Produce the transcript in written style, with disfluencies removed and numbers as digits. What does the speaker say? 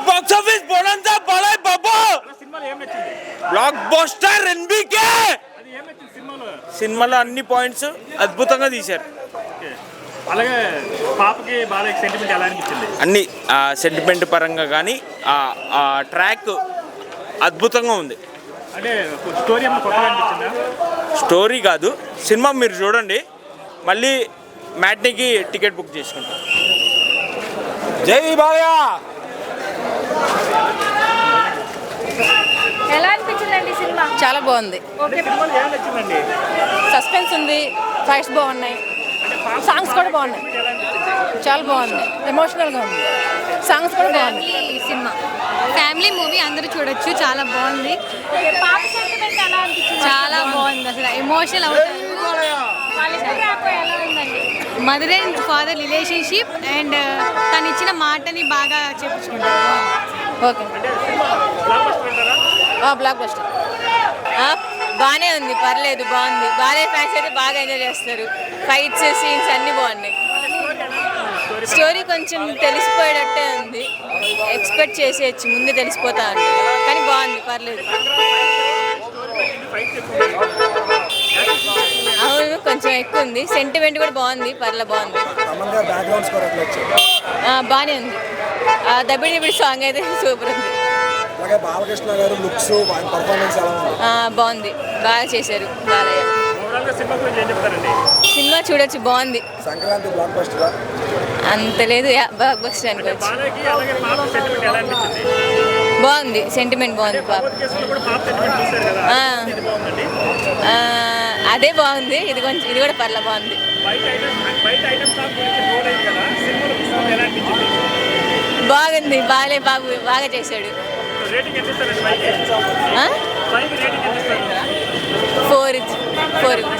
Box office బోనంతా Balayya Babu block buster NBK. సినిమాలో అన్ని points అద్భుతంగా తీశారు. అలాగే పాపకి బాలయ్య సెంటిమెంట్ ఎలా అనిపించింది? అన్ని సెంటిమెంట్ పరంగా కానీ ఆ ట్రాక్ అద్భుతంగా ఉంది. అంటే స్టోరీ ఏమైనా కొత్తగా అనిపించిందా? స్టోరీ కాదు, సినిమా మీరు చూడండి, మళ్ళీ మ్యాట్నీకి టికెట్ బుక్ చేసుకుంటాం. జై బాలయ్య. ఎలా అనిపించిందండి సినిమా? చాలా బాగుంది. సినిమాలో ఏం నచ్చిందండి? సస్పెన్స్ ఉంది, ఫైట్స్ బాగున్నాయి, సాంగ్స్ కూడా బాగున్నాయి. చాలా బాగుంది, ఎమోషనల్గా ఉంది, సాంగ్స్ కూడా బాగున్నాయి. సినిమా ఫ్యామిలీ మూవీ, అందరూ చూడొచ్చు, చాలా బాగుంది. పాప సెంటిమెంట్ ఎలా అనిపించింది? చాలా బాగుంది, అసలు ఎమోషనల్ అవుతుంది. Mother and father relationship and తను ఇచ్చిన మాటని బాగా చెప్పుకుంటారు. ఓకే, బ్లాక్ బస్టర్ బాగానే ఉంది, పర్లేదు, బాగుంది. బాలయ్య ఫ్యాన్స్ అయితే బాగా ఎంజాయ్ చేస్తారు. ఫైట్స్ సీన్స్ అన్నీ బాగున్నాయి. స్టోరీ కొంచెం తెలిసిపోయేటట్టే ఉంది, ఎక్స్పెక్ట్ చేసేయచ్చు, ముందే తెలిసిపోతా ఉంది, కానీ బాగుంది, పర్లేదు. అవును, కొంచెం ఎక్కువ ఉంది. సెంటిమెంట్ కూడా బాగుంది, బాగుంది, బాగానే ఉంది. దబిడి దబిడి సాంగ్ అయితే సూపర్ ఉంది. బాగుంది, బాగా చేశారు బాలయ్య. సినిమా చూడొచ్చు, బాగుంది. అంత లేదు, బ్లాక్ బస్టర్ అనుకోవచ్చు. బాగుంది, సెంటిమెంట్ బాగుంది. అదే బాగుంది, ఇది కూడా బాగుంది. బాగుంది, బాలయ్య బాబు బాగా చేశాడు. 4